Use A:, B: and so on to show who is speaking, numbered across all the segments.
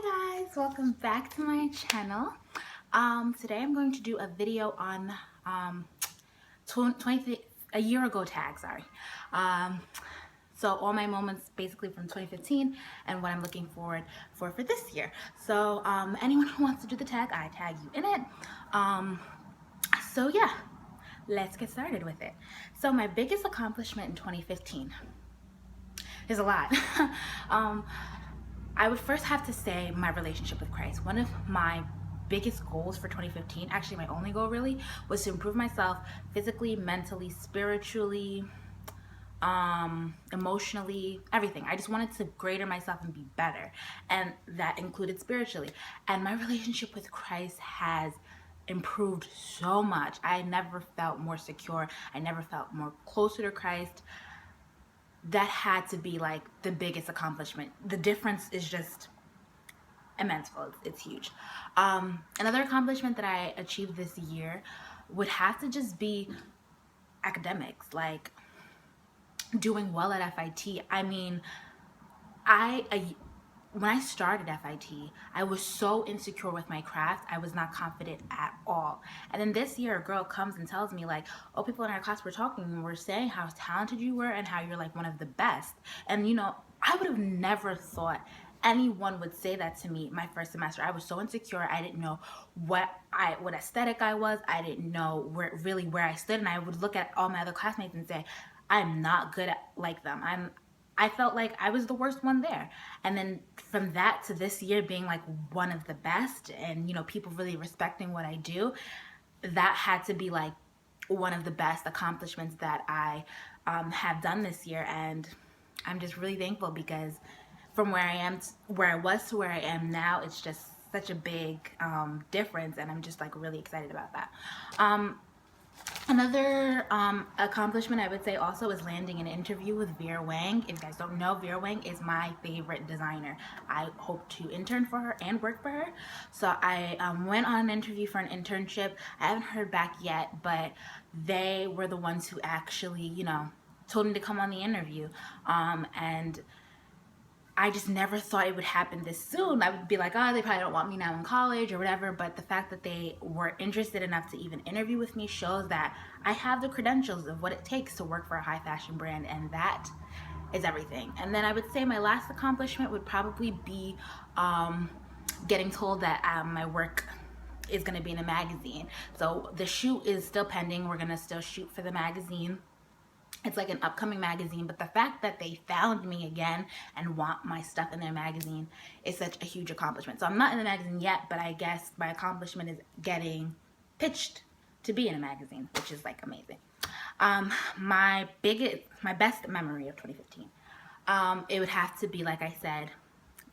A: Hi guys, welcome back to my channel. Today I'm going to do a video on 20 a year ago tag, sorry. So all my moments basically from 2015 and what I'm looking forward for this year. So anyone who wants to do the tag, I tag you in it. So yeah, let's get started with it. So my biggest accomplishment in 2015 is a lot. I would first have to say my relationship with Christ. One of my biggest goals for 2015, actually my only goal really, was to improve myself physically, mentally, spiritually, emotionally, everything. I just wanted to greater myself and be better, and that included spiritually. And my relationship with Christ has improved so much. I never felt more secure. I never felt more closer to Christ. That had to be like the biggest accomplishment. The difference is just immense. It's huge. Another accomplishment that I achieved this year would have to just be academics, like doing well at FIT. I mean, when I started FIT, I was so insecure with my craft. I was not confident at all. And then this year, a girl comes and tells me like, oh, people in our class were talking and were saying how talented you were and how you're like one of the best. And you know, I would have never thought anyone would say that to me my first semester. I was so insecure. I didn't know what aesthetic I was. I didn't know where I stood. And I would look at all my other classmates and say, I'm not good at like them. I felt like I was the worst one there. And then from that to this year being like one of the best and, you know, people really respecting what I do, that had to be like one of the best accomplishments that I have done this year. And I'm just really thankful because from where I was to where I am now, it's just such a big difference. And I'm just like really excited about that. Another accomplishment I would say also is landing an interview with Vera Wang. If you guys don't know, Vera Wang is my favorite designer. I hope to intern for her and work for her. So I went on an interview for an internship. I haven't heard back yet, but they were the ones who actually, you know, told me to come on the interview. And I just never thought it would happen this soon. I would be like, oh, they probably don't want me now in college or whatever. But the fact that they were interested enough to even interview with me shows that I have the credentials of what it takes to work for a high fashion brand. And that is everything. And then I would say my last accomplishment would probably be getting told that my work is going to be in a magazine. So the shoot is still pending. We're going to still shoot for the magazine. It's like an upcoming magazine, but the fact that they found me again and want my stuff in their magazine is such a huge accomplishment. So I'm not in the magazine yet, but I guess my accomplishment is getting pitched to be in a magazine, which is like amazing. My best memory of 2015, it would have to be, like I said,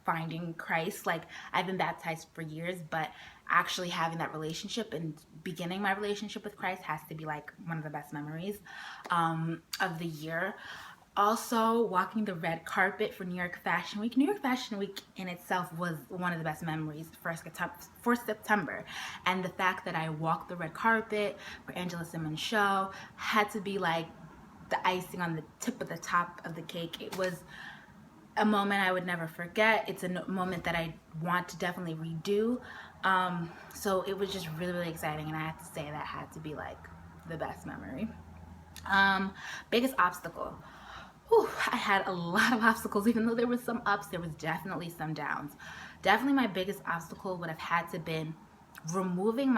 A: finding Christ. Like, I've been baptized for years, but actually having that relationship and beginning my relationship with Christ has to be like one of the best memories of the year. Also, walking the red carpet for New York Fashion Week. New York Fashion Week in itself was one of the best memories for September. And the fact that I walked the red carpet for Angela Simmons' show had to be like the icing on the tip of the top of the cake. It was a moment I would never forget. It's a moment that I want to definitely redo. So it was just really, really exciting, and I have to say that had to be like the best memory. Biggest obstacle. Whew, I had a lot of obstacles. Even though there was some ups, there was definitely some downs. Definitely my biggest obstacle would have had to been removing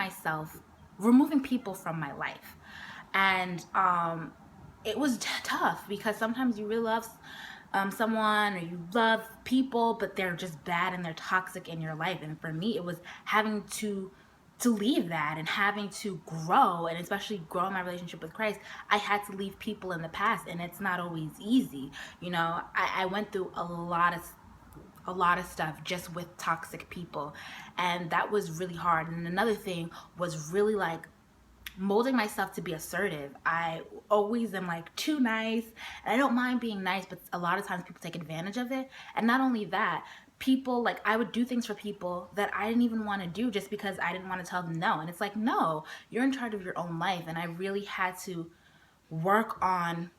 A: people from my life. And it was tough because sometimes you really love someone or you love people, but they're just bad and they're toxic in your life. And for me, it was having to leave that and having to grow, and especially grow my relationship with Christ. I had to leave people in the past, and it's not always easy. You know, I went through a lot of stuff just with toxic people, and that was really hard. And another thing was really like molding myself to be assertive. I always am like too nice, and I don't mind being nice, but a lot of times people take advantage of it. And not only that, people, like, I would do things for people that I didn't even want to do just because I didn't want to tell them no. And it's like, no, you're in charge of your own life. And I really had to work on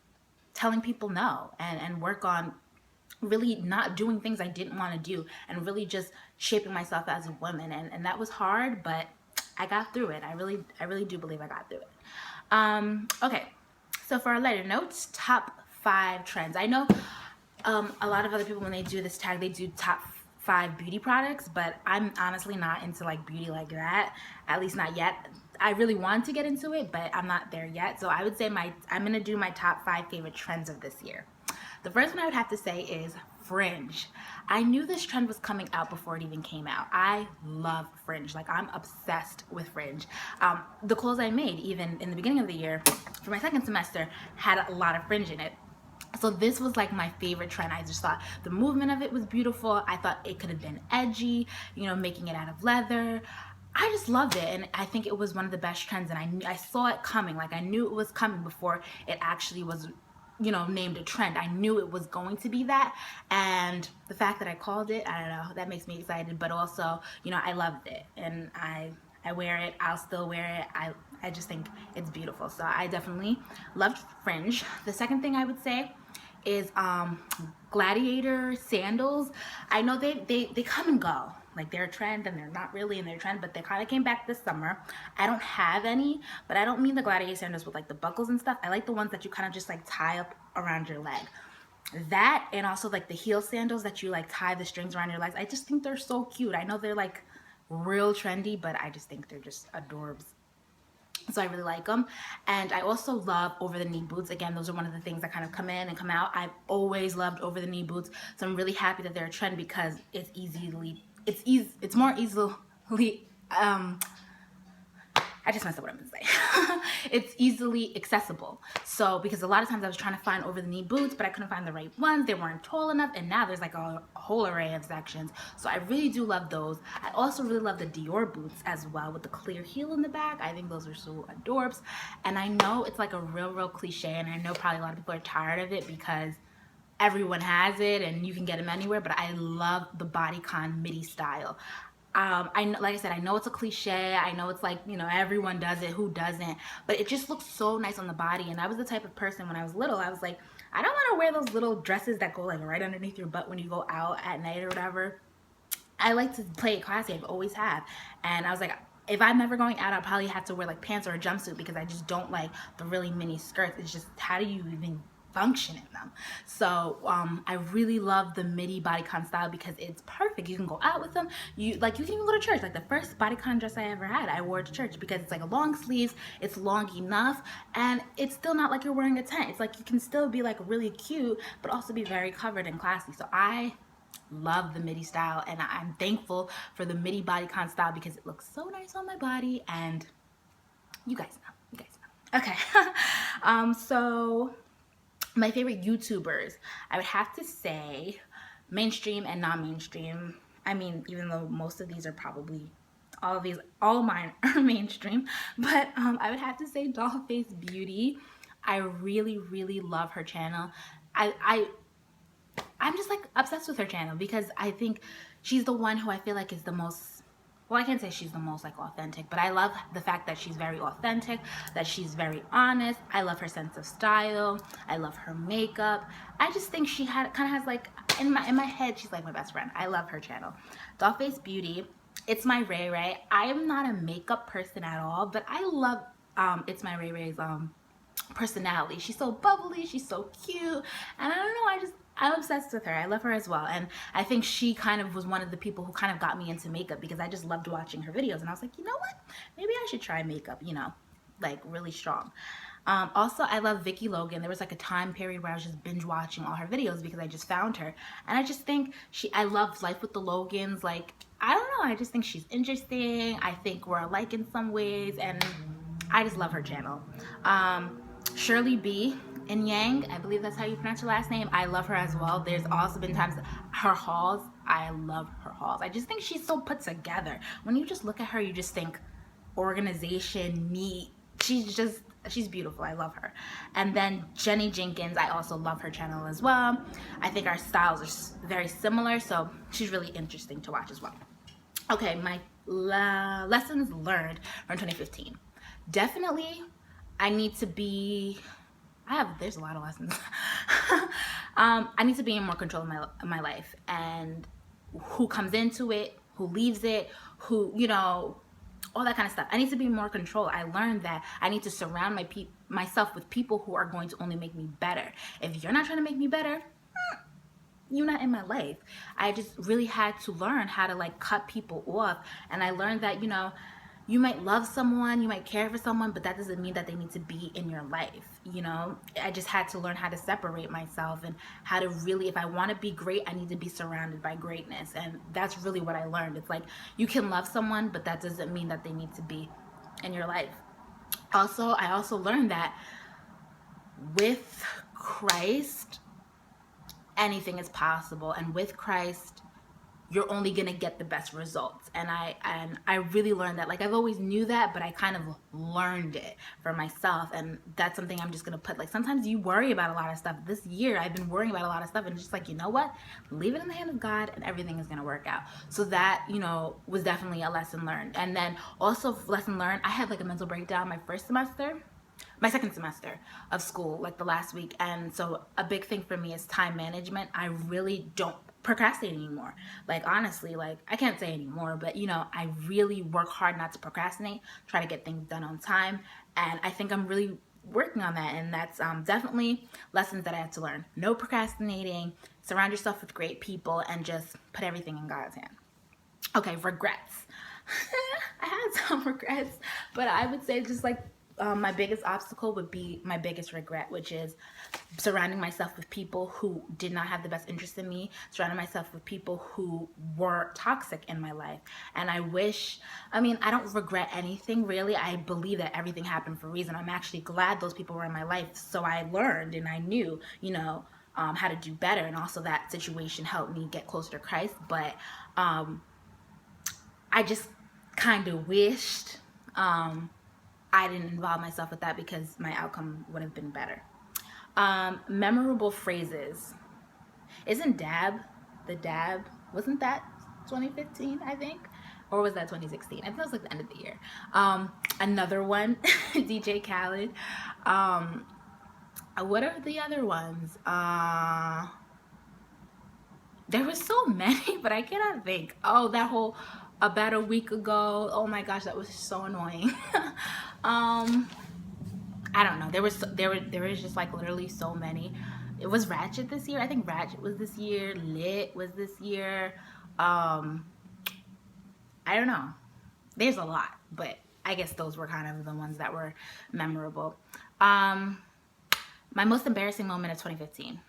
A: telling people no, and work on really not doing things I didn't want to do and really just shaping myself as a woman. And that was hard, but I got through it. I really do believe I got through it. Okay, so for our lighter notes, top 5 trends. I know a lot of other people, when they do this tag, they do top 5 beauty products, but I'm honestly not into like beauty like that, at least not yet. I really want to get into it, but I'm not there yet. So I would say I'm gonna do my top 5 favorite trends of this year. The first one I would have to say is fringe. I knew this trend was coming out before it even came out. I love fringe. Like, I'm obsessed with fringe. The clothes I made, even in the beginning of the year, for my second semester, had a lot of fringe in it. So this was like my favorite trend. I just thought the movement of it was beautiful. I thought it could have been edgy, you know, making it out of leather. I just loved it, and I think it was one of the best trends, and I saw it coming. Like, I knew it was coming before it actually was, you know, named a trend. I knew it was going to be that, and the fact that I called it, I don't know, that makes me excited. But also, you know, I loved it, and I wear it. I'll still wear it. I just think it's beautiful. So I definitely loved fringe. The second thing I would say is gladiator sandals. I know they come and go. Like, they're a trend and they're not really in their trend, but they kind of came back this summer. I don't have any, but I don't mean the gladiator sandals with like the buckles and stuff. I like the ones that you kind of just like tie up around your leg. That, and also like the heel sandals that you like tie the strings around your legs. I just think they're so cute. I know they're like real trendy, but I just think they're just adorbs. So I really like them. And I also love over the knee boots. Again, those are one of the things that kind of come in and come out. I've always loved over the knee boots. So I'm really happy that they're a trend, because it's more easily I just messed up what I'm gonna say. It's easily accessible. So, because a lot of times I was trying to find over the knee boots, but I couldn't find the right ones. They weren't tall enough, and now there's like a whole array of sections. So I really do love those. I also really love the Dior boots as well, with the clear heel in the back. I think those are so adorbs. And I know it's like a real cliche, and I know probably a lot of people are tired of it because everyone has it and you can get them anywhere, but I love the bodycon midi style. Like I said, I know it's a cliche. I know it's like, you know, everyone does it. Who doesn't? But it just looks so nice on the body. And I was the type of person, when I was little, I was like, I don't want to wear those little dresses that go like right underneath your butt when you go out at night or whatever. I like to play it classy. I've always have. And I was like, if I'm never going out, I'll probably have to wear like pants or a jumpsuit, because I just don't like the really mini skirts. It's just, how do you even function in them? So I really love the midi bodycon style because it's perfect. You can go out with them. You can even go to church. Like, the first bodycon dress I ever had, I wore to church, because it's like a long sleeves, it's long enough, and it's still not like you're wearing a tent. It's like you can still be like really cute, but also be very covered and classy. So I love the midi style, and I'm thankful for the midi bodycon style, because it looks so nice on my body, and you guys know. Okay. So my favorite YouTubers, I would have to say mainstream and non-mainstream. I mean, even though most of these are probably, all of mine are mainstream, but I would have to say Dollface Beauty. I really love her channel. I'm just like obsessed with her channel, because I think she's the one who I feel like is the most, well, I can't say she's the most like authentic, but I love the fact that she's very authentic, that she's very honest. I love her sense of style. I love her makeup. I just think she kind of has like, in my head, she's like my best friend. I love her channel. Dollface Beauty. It's My Ray Ray. I am not a makeup person at all, but I love It's My Ray Ray's personality. She's so bubbly, she's so cute, and I don't know, I'm obsessed with her. I love her as well, and I think she kind of was one of the people who kind of got me into makeup, because I just loved watching her videos, and I was like, you know what, maybe I should try makeup, you know, like really strong. Also, I love Vicky Logan. There was like a time period where I was just binge watching all her videos because I just found her, and I just think I love Life with the Logans. Like, I don't know, I just think she's interesting. I think we're alike in some ways, and I just love her channel. Shirley B and Yang, I believe that's how you pronounce her last name. I love her as well. There's also been times her hauls, I love her hauls. I just think she's so put together. When you just look at her, you just think organization, neat. She's beautiful. I love her. And then Jenny Jenkins, I also love her channel as well. I think our styles are very similar, so she's really interesting to watch as well. Okay, my lessons learned from 2015. Definitely, I need to be, there's a lot of lessons. I need to be in more control of my life, and who comes into it, who leaves it, who, you know, all that kind of stuff. I need to be more control. I learned that I need to surround myself with people who are going to only make me better. If you're not trying to make me better, you're not in my life. I just really had to learn how to like cut people off. And I learned that, you know, you might love someone, you might care for someone, but that doesn't mean that they need to be in your life. You know, I just had to learn how to separate myself and how to really, if I want to be great, I need to be surrounded by greatness. And that's really what I learned. It's like you can love someone, but that doesn't mean that they need to be in your life. Also, I also learned that with Christ, anything is possible, and with Christ you're only gonna get the best results. And I really learned that. Like, I've always knew that, but I kind of learned it for myself, and that's something I'm just gonna put, like, sometimes you worry about a lot of stuff. This year I've been worrying about a lot of stuff, and just like, you know what, leave it in the hand of God and everything is gonna work out. So that, you know, was definitely a lesson learned. And then also lesson learned, I had like a mental breakdown my second semester of school, like the last week. And so a big thing for me is time management. I really don't procrastinate anymore. Like, honestly, like, I can't say anymore, but you know, I really work hard not to procrastinate, try to get things done on time. And I think I'm really working on that. And that's definitely lessons that I had to learn. No procrastinating, surround yourself with great people, and just put everything in God's hand. Okay, regrets. I had some regrets, but I would say just like my biggest obstacle would be my biggest regret, which is surrounding myself with people who did not have the best interest in me, surrounding myself with people who were toxic in my life. And I wish, I mean, I don't regret anything really. I believe that everything happened for a reason. I'm actually glad those people were in my life, so I learned and I knew, you know, how to do better. And also that situation helped me get closer to Christ. But I just kind of wished I didn't involve myself with that, because my outcome would have been better. Memorable phrases. Isn't dab, wasn't that 2015, I think? Or was that 2016? I think it was like the end of the year. Another one, DJ Khaled. What are the other ones? There were so many, but I cannot think. Oh, that whole about a week ago. Oh my gosh, that was so annoying. I don't know. There was just like literally so many. It was Ratchet this year. I think Ratchet was this year. Lit was this year. I don't know. There's a lot, but I guess those were kind of the ones that were memorable. My most embarrassing moment of 2015.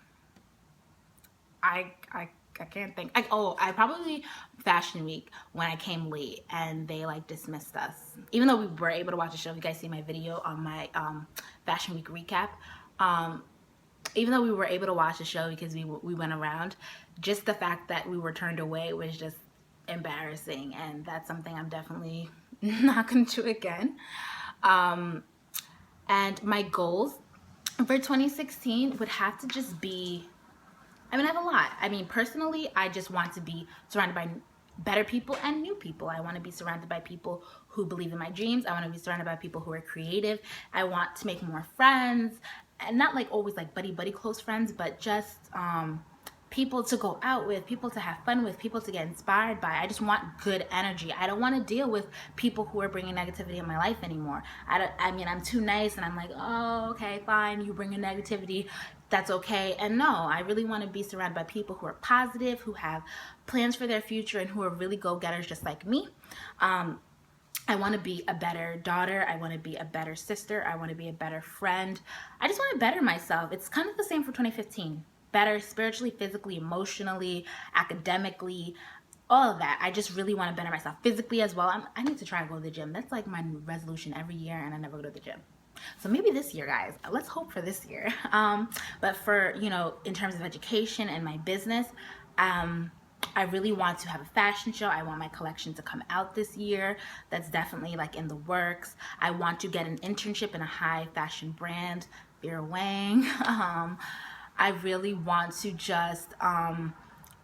A: I can't think. I probably Fashion Week, when I came late and they like dismissed us. Even though we were able to watch the show, if you guys see my video on my Fashion Week recap. Even though we were able to watch the show because we went around, just the fact that we were turned away was just embarrassing, and that's something I'm definitely not going to do again. And my goals for 2016 would have to just be, I mean, I have a lot. I mean, personally, I just want to be surrounded by better people and new people. I want to be surrounded by people who believe in my dreams. I want to be surrounded by people who are creative. I want to make more friends, and not like always like buddy close friends, but just people to go out with, people to have fun with, people to get inspired by. I just want good energy. I don't want to deal with people who are bringing negativity in my life anymore. I mean, I'm too nice, and I'm like, oh, okay, fine, you bring in negativity, that's okay. And no, I really want to be surrounded by people who are positive, who have plans for their future, and who are really go-getters just like me. I want to be a better daughter. I want to be a better sister. I want to be a better friend. I just want to better myself. It's kind of the same for 2015. Better spiritually, physically, emotionally, academically, all of that. I just really want to better myself physically as well. I need to try to go to the gym. That's like my resolution every year, and I never go to the gym. So maybe this year, guys. Let's hope for this year. But for, you know, in terms of education and my business, I really want to have a fashion show. I want my collection to come out this year. That's definitely like in the works. I want to get an internship in a high fashion brand, Vera Wang. I really want to just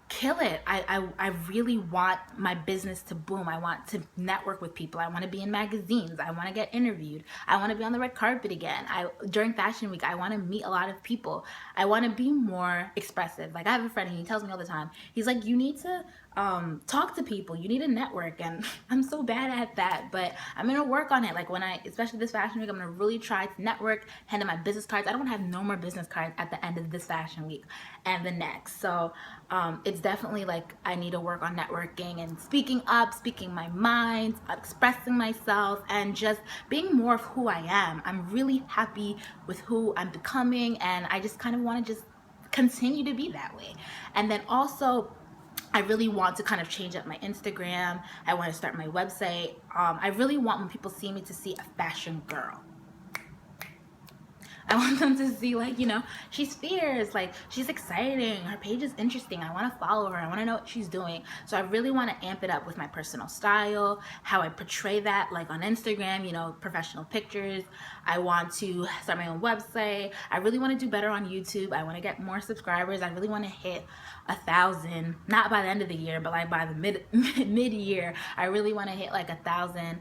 A: kill it. I really want my business to boom. I want to network with people. I want to be in magazines. I want to get interviewed. I want to be on the red carpet again. During Fashion Week, I want to meet a lot of people. I want to be more expressive. Like, I have a friend, and he tells me all the time, he's like, you need to talk to people. You need to network. And I'm so bad at that, but I'm going to work on it. Like, especially this Fashion Week, I'm going to really try to network, hand in my business cards. I don't want to have no more business cards at the end of this Fashion Week and the next. So it's definitely like I need to work on networking and speaking up, speaking my mind, expressing myself, and just being more of who I am. I'm really happy with who I'm becoming, and I just kind of want to just continue to be that way. And then also, I really want to kind of change up my Instagram. I want to start my website. I really want, when people see me, to see a fashion girl. I want them to see, like, you know, she's fierce, like, she's exciting, her page is interesting, I want to follow her, I want to know what she's doing. So I really want to amp it up with my personal style, how I portray that, like on Instagram, you know, professional pictures. I want to start my own website. I really want to do better on YouTube. I want to get more subscribers. I really want to hit 1,000, not by the end of the year, but like by the mid-year. I really want to hit like 1,000.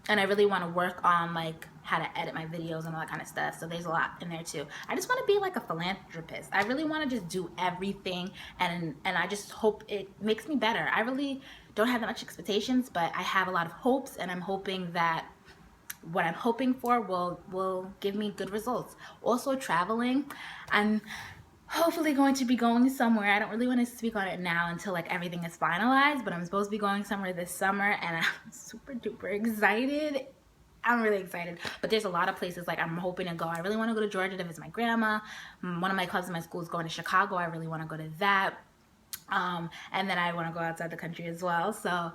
A: And I really want to work on like how to edit my videos and all that kind of stuff. So there's a lot in there too. I just want to be like a philanthropist. I really want to just do everything, and I just hope it makes me better. I really don't have that much expectations, but I have a lot of hopes, and I'm hoping that what I'm hoping for will give me good results. Also, traveling. I'm hopefully going to be going somewhere. I don't really want to speak on it now until like everything is finalized, but I'm supposed to be going somewhere this summer, and I'm super duper excited. I'm really excited, but there's a lot of places like I'm hoping to go. I really want to go to Georgia to visit my grandma. One of my clubs in my school is going to Chicago. I really want to go to that. And then I want to go outside the country as well. So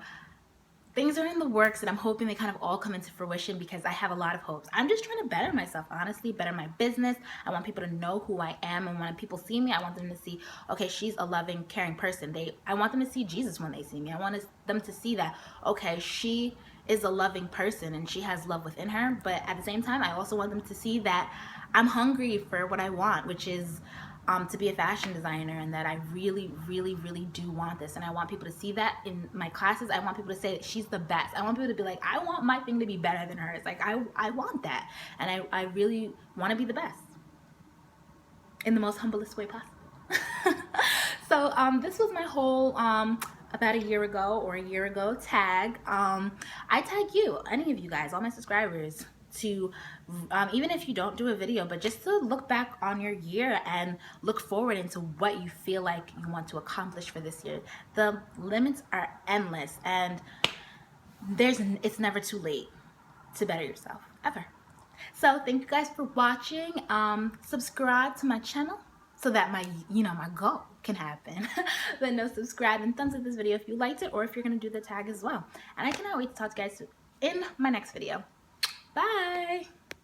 A: things are in the works, and I'm hoping they kind of all come into fruition because I have a lot of hopes. I'm just trying to better myself, honestly, better my business. I want people to know who I am, and when people see me, I want them to see, okay, she's a loving, caring person. I want them to see Jesus when they see me. I want them to see that, okay, she is a loving person and she has love within her, but at the same time, I also want them to see that I'm hungry for what I want, which is to be a fashion designer, and that I really, really, really do want this. And I want people to see that in my classes. I want people to say that she's the best. I want people to be like, I want my thing to be better than hers. Like, I want that. And I really want to be the best in the most humblest way possible. So this was my whole about a year ago tag. I tag you, any of you guys, all my subscribers, to even if you don't do a video, but just to look back on your year and look forward into what you feel like you want to accomplish for this year. The limits are endless, and it's never too late to better yourself, ever. So thank you guys for watching. Subscribe to my channel so that my goal can happen. But no, subscribe and thumbs up this video if you liked it, or if you're gonna do the tag as well. And I cannot wait to talk to you guys in my next video. Bye.